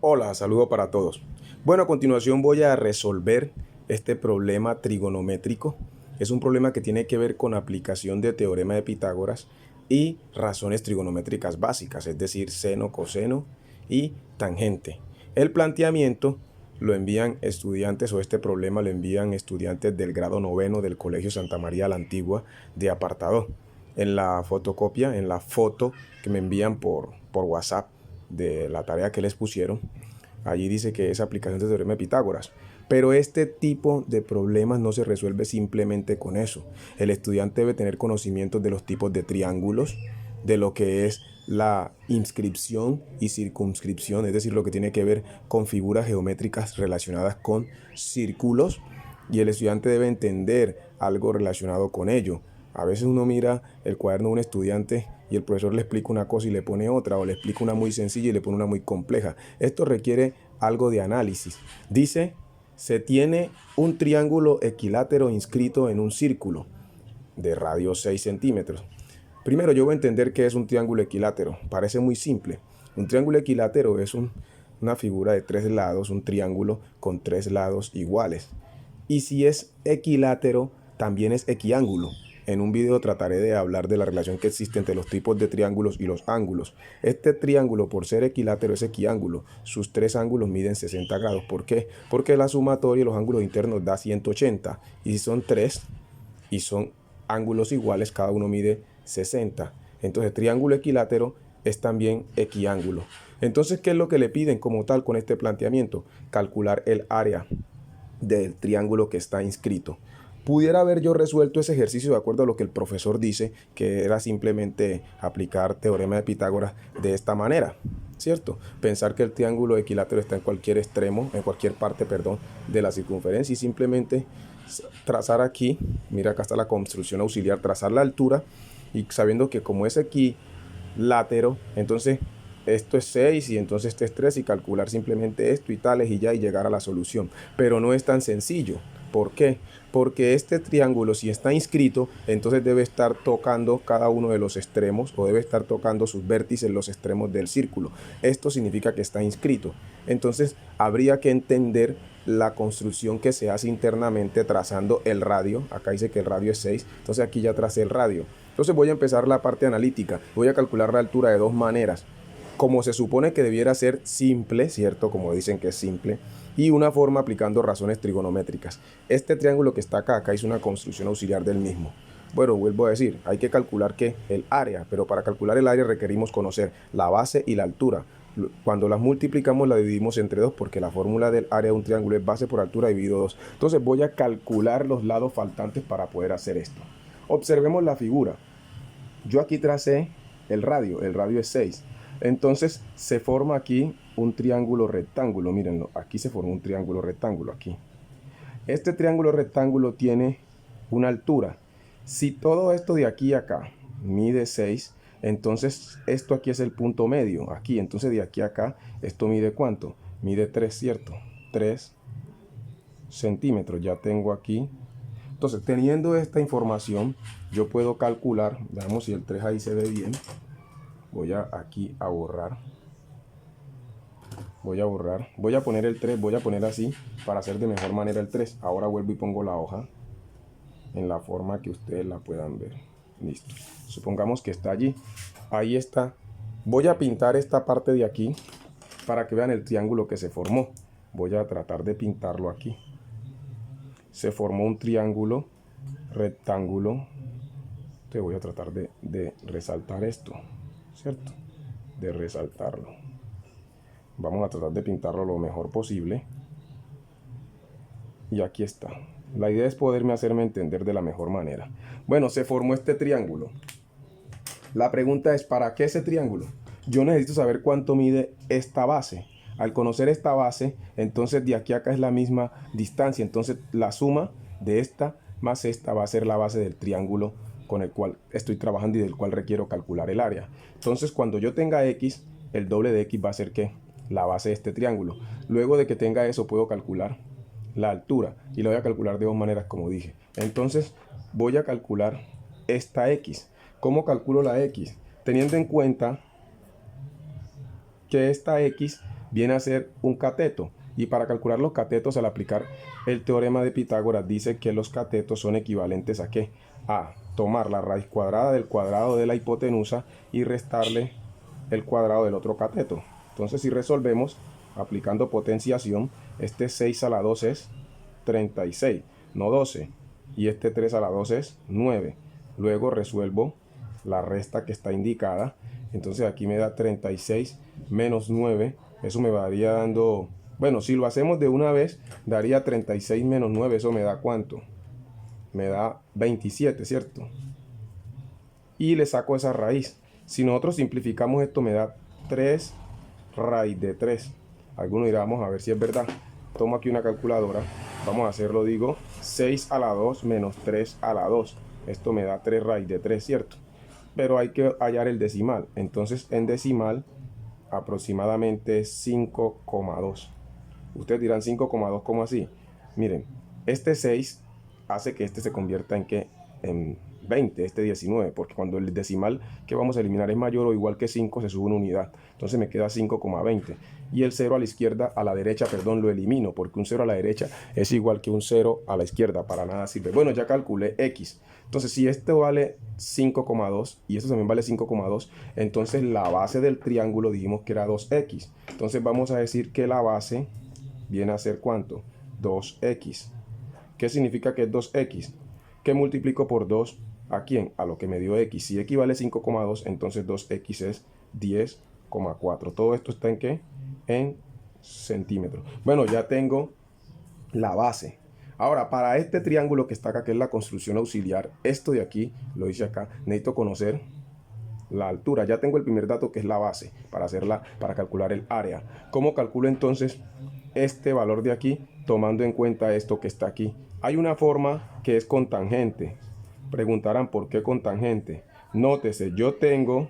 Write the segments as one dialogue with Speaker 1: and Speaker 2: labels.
Speaker 1: Hola, saludo para todos. Bueno, a continuación voy a resolver este problema trigonométrico. Es un problema que tiene que ver con aplicación de teorema de Pitágoras y razones trigonométricas básicas, es decir, seno, coseno y tangente. El planteamiento lo envían estudiantes, o este problema lo envían estudiantes del grado noveno del Colegio Santa María la Antigua de apartado. En la fotocopia, en la foto que me envían por WhatsApp de la tarea que les pusieron, allí dice que es aplicación del teorema de Pitágoras. Pero este tipo de problemas no se resuelve simplemente con eso. El estudiante debe tener conocimientos de los tipos de triángulos, de lo que es la inscripción y circunscripción, es decir, lo que tiene que ver con figuras geométricas relacionadas con círculos, y el estudiante debe entender algo relacionado con ello. A veces uno mira el cuaderno de un estudiante y el profesor le explica una cosa y le pone otra, o le explica una muy sencilla y le pone una muy compleja. Esto requiere algo de análisis. Dice, se tiene un triángulo equilátero inscrito en un círculo de radio 6 centímetros. Primero yo voy a entender qué es un triángulo equilátero. Parece muy simple. Un triángulo equilátero es una figura de tres lados, un triángulo con tres lados iguales. Y si es equilátero, también es equiángulo. En un video trataré de hablar de la relación que existe entre los tipos de triángulos y los ángulos. Este triángulo, por ser equilátero, es equiángulo. Sus tres ángulos miden 60 grados. ¿Por qué? Porque la sumatoria de los ángulos internos da 180. Y si son tres y son ángulos iguales, cada uno mide 60. Entonces, triángulo equilátero es también equiángulo. Entonces, ¿qué es lo que le piden como tal con este planteamiento? Calcular el área del triángulo que está inscrito. Pudiera haber yo resuelto ese ejercicio de acuerdo a lo que el profesor dice, que era simplemente aplicar teorema de Pitágoras de esta manera, ¿cierto? Pensar que el triángulo equilátero está en cualquier extremo, en cualquier parte, perdón, de la circunferencia, y simplemente trazar aquí, mira acá está la construcción auxiliar, trazar la altura, y sabiendo que como es equilátero, entonces esto es 6 y entonces este es 3, y calcular simplemente esto y tales y ya, y llegar a la solución. Pero no es tan sencillo. ¿Por qué? Porque este triángulo, si está inscrito, entonces debe estar tocando cada uno de los extremos, o debe estar tocando sus vértices en los extremos del círculo. Esto significa que está inscrito. Entonces habría que entender la construcción que se hace internamente trazando el radio. Acá dice que el radio es 6, entonces aquí ya tracé el radio. Entonces voy a empezar la parte analítica. Voy a calcular la altura de dos maneras. Como se supone que debiera ser simple, ¿cierto? Como dicen que es simple. Y una forma aplicando razones trigonométricas. Este triángulo que está acá es una construcción auxiliar del mismo. Bueno, vuelvo a decir, hay que calcular que el área, pero para calcular el área requerimos conocer la base y la altura. Cuando las multiplicamos la dividimos entre 2, porque la fórmula del área de un triángulo es base por altura dividido 2. Entonces voy a calcular los lados faltantes para poder hacer esto. Observemos la figura. Yo aquí tracé el radio es 6. Entonces se forma aquí un triángulo rectángulo, mírenlo, aquí se forma un triángulo rectángulo, aquí. Este triángulo rectángulo tiene una altura. Si todo esto de aquí a acá mide 6, entonces esto aquí es el punto medio, aquí. Entonces de aquí a acá, ¿esto mide cuánto? Mide 3, ¿cierto? 3 centímetros, ya tengo aquí. Entonces, teniendo esta información, yo puedo calcular, veamos si el 3 ahí se ve bien. Voy aquí a borrar. Voy a poner el 3, voy a poner así para hacer de mejor manera el 3. Ahora vuelvo y pongo la hoja en la forma que ustedes la puedan ver. Listo. Supongamos que está allí. Ahí está. Voy a pintar esta parte de aquí para que vean el triángulo que se formó. Voy a tratar de pintarlo aquí. Se formó un triángulo rectángulo. Te voy a tratar de resaltar esto, ¿cierto? De resaltarlo. Vamos a tratar de pintarlo lo mejor posible. Y aquí está. La idea es poderme hacerme entender de la mejor manera. Bueno, se formó este triángulo. La pregunta es, ¿para qué ese triángulo? Yo necesito saber cuánto mide esta base. Al conocer esta base, entonces de aquí a acá es la misma distancia. Entonces la suma de esta más esta va a ser la base del triángulo con el cual estoy trabajando y del cual requiero calcular el área. Entonces cuando yo tenga x, el doble de x va a ser ¿qué? La base de este triángulo. Luego de que tenga eso, puedo calcular la altura, y lo voy a calcular de dos maneras, como dije. Entonces voy a calcular esta x. ¿Cómo calculo la x? Teniendo en cuenta que esta x viene a ser un cateto. Y para calcular los catetos, al aplicar el teorema de Pitágoras, dice que los catetos son equivalentes a ¿qué? A tomar la raíz cuadrada del cuadrado de la hipotenusa y restarle el cuadrado del otro cateto. Entonces, si resolvemos aplicando potenciación, este 6 a la 2 es 36, no 12. Y este 3 a la 2 es 9. Luego resuelvo la resta que está indicada. Entonces aquí me da 36 menos 9. Eso me varía dando... Bueno, si lo hacemos de una vez, daría 36 menos 9. ¿Eso me da cuánto? Me da 27, ¿cierto? Y le saco esa raíz. Si nosotros simplificamos esto, me da 3 raíz de 3. Algunos dirán, vamos a ver si es verdad. Tomo aquí una calculadora. Vamos a hacerlo, digo, 6 a la 2 menos 3 a la 2. Esto me da 3 raíz de 3, ¿cierto? Pero hay que hallar el decimal. Entonces, en decimal, aproximadamente 5,2. Ustedes dirán 5,2, ¿cómo así? Miren, este 6 hace que este se convierta en ¿qué? En 20, este 19, porque cuando el decimal que vamos a eliminar es mayor o igual que 5, se sube una unidad. Entonces me queda 5,20. Y el 0 a la izquierda, a la derecha, perdón, lo elimino, porque un 0 a la derecha es igual que un 0 a la izquierda, para nada sirve. Bueno, ya calculé X. Entonces, si este vale 5,2 y esto también vale 5,2, entonces la base del triángulo dijimos que era 2X. Entonces vamos a decir que la base viene a ser ¿cuánto? 2X. ¿Qué significa que es 2X? ¿Qué multiplico por 2? ¿A quién? A lo que me dio X. Si X vale 5,2, entonces 2X es 10,4. ¿Todo esto está en qué? En centímetros. Bueno, ya tengo la base. Ahora, para este triángulo que está acá, que es la construcción auxiliar, esto de aquí, lo dice acá, necesito conocer la altura. Ya tengo el primer dato, que es la base, para calcular el área. ¿Cómo calculo entonces este valor de aquí, tomando en cuenta esto que está aquí? Hay una forma que es con tangente. Preguntarán, ¿por qué con tangente? Nótese, yo tengo,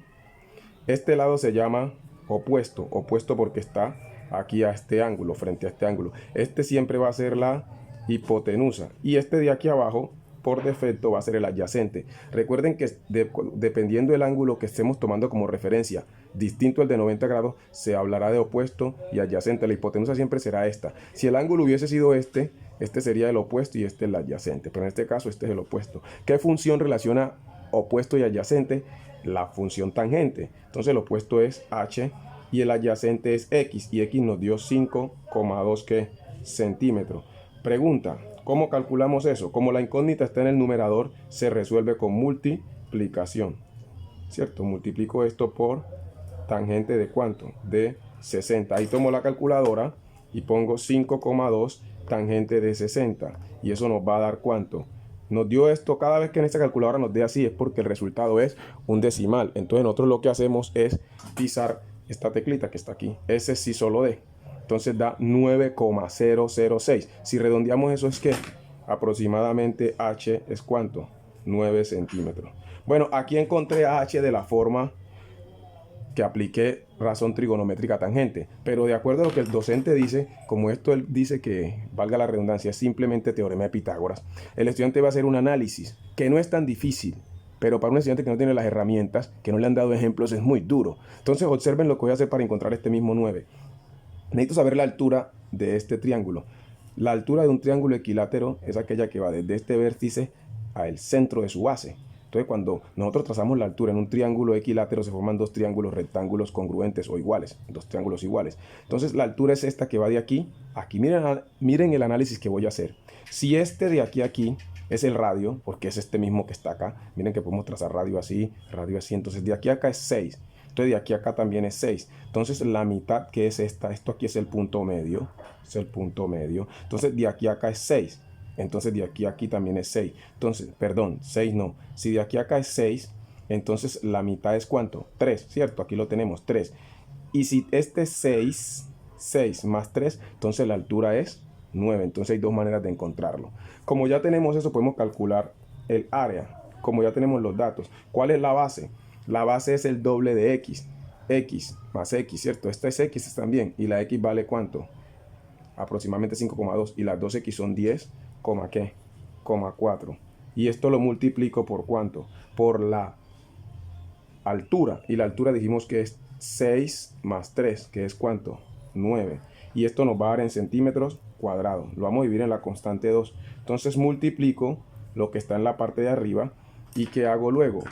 Speaker 1: este lado se llama opuesto, opuesto porque está aquí a este ángulo, frente a este ángulo. Este siempre va a ser la hipotenusa y este de aquí abajo por defecto va a ser el adyacente. Recuerden que dependiendo del ángulo que estemos tomando como referencia, distinto al de 90 grados, se hablará de opuesto y adyacente. La hipotenusa siempre será esta. Si el ángulo hubiese sido este sería el opuesto y este el adyacente, pero en este caso este es el opuesto. ¿Qué función relaciona opuesto y adyacente? La función tangente. Entonces el opuesto es h y el adyacente es x, y x nos dio 5,2 centímetros. Pregunta, ¿cómo calculamos eso? Como la incógnita está en el numerador, se resuelve con multiplicación, ¿cierto? Multiplico esto por tangente de ¿cuánto? De 60. Ahí tomo la calculadora y pongo 5,2 tangente de 60. Y eso nos va a dar ¿cuánto? Nos dio esto. Cada vez que en esta calculadora nos dé así es porque el resultado es un decimal. Entonces nosotros lo que hacemos es pisar esta teclita que está aquí. Ese sí solo D. Entonces da 9,006. Si redondeamos eso es que aproximadamente H es ¿cuánto? 9 centímetros. Bueno, aquí encontré a H de la forma que apliqué razón trigonométrica tangente, pero de acuerdo a lo que el docente dice, como esto él dice que, valga la redundancia, es simplemente teorema de Pitágoras, el estudiante va a hacer un análisis que no es tan difícil, pero para un estudiante que no tiene las herramientas, que no le han dado ejemplos, es muy duro. Entonces observen lo que voy a hacer para encontrar este mismo 9. Necesito saber la altura de este triángulo. La altura de un triángulo equilátero es aquella que va desde este vértice al centro de su base. Entonces, cuando nosotros trazamos la altura en un triángulo equilátero, se forman dos triángulos rectángulos congruentes o iguales, dos triángulos iguales. Entonces, la altura es esta que va de aquí a aquí. Miren el análisis que voy a hacer. Si este de aquí a aquí es el radio, porque es este mismo que está acá, miren que podemos trazar radio así, entonces de aquí a acá es 6. Entonces de aquí a acá también es 6. Entonces la mitad, que es esta, esto aquí es el punto medio, es el punto medio. Entonces de aquí a acá es 6. Entonces de aquí a aquí también es 6. Entonces, perdón, 6 no. Si de aquí a acá es 6, entonces la mitad es ¿cuánto? 3, ¿cierto? Aquí lo tenemos, 3. Y si este es 6 más 3, entonces la altura es 9. Entonces hay dos maneras de encontrarlo. Como ya tenemos eso, podemos calcular el área. Como ya tenemos los datos. ¿Cuál es la base? La base es el doble de x. X más x, ¿cierto? Esta es x también. Y la x vale ¿cuánto? Aproximadamente 5,2. Y las 2x son 10, ¿qué? 4. Y esto lo multiplico por ¿cuánto? Por la altura. Y la altura dijimos que es 6 más 3, que es ¿cuánto? 9. Y esto nos va a dar en centímetros cuadrados. Lo vamos a dividir en la constante 2. Entonces multiplico lo que está en la parte de arriba. ¿Y qué hago luego?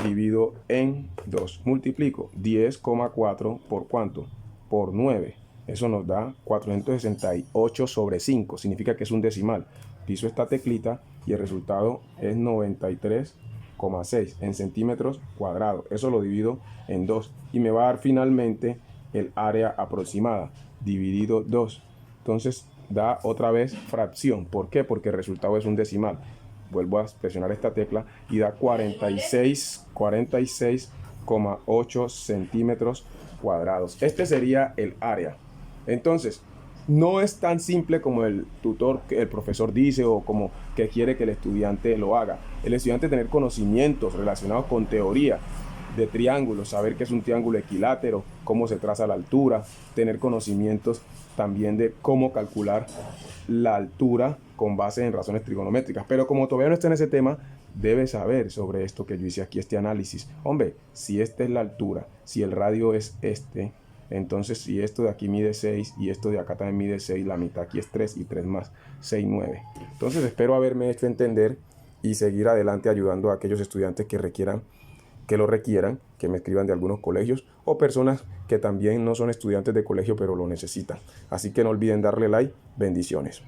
Speaker 1: Divido en 2. Multiplico 10,4 por ¿cuánto? Por 9. Eso nos da 468 sobre 5. Significa que es un decimal. Piso esta teclita y el resultado es 93,6 en centímetros cuadrados. Eso lo divido en 2 y me va a dar finalmente el área aproximada dividido 2. Entonces da otra vez fracción. ¿Por qué? Porque el resultado es un decimal. Vuelvo a presionar esta tecla y da 46,8 centímetros cuadrados. Este sería el área. Entonces, no es tan simple como el tutor, el profesor dice, o como que quiere que el estudiante lo haga. El estudiante tener conocimientos relacionados con teoría de triángulos, saber qué es un triángulo equilátero, cómo se traza la altura, tener conocimientos también de cómo calcular la altura con base en razones trigonométricas. Pero como todavía no está en ese tema, debe saber sobre esto que yo hice aquí, este análisis. Hombre, si esta es la altura, si el radio es este, entonces si esto de aquí mide 6 y esto de acá también mide 6, la mitad aquí es 3 y 3 más 6, 9. Entonces espero haberme hecho entender y seguir adelante ayudando a aquellos estudiantes que lo requieran, que me escriban de algunos colegios o personas que también no son estudiantes de colegio pero lo necesitan. Así que no olviden darle like. Bendiciones.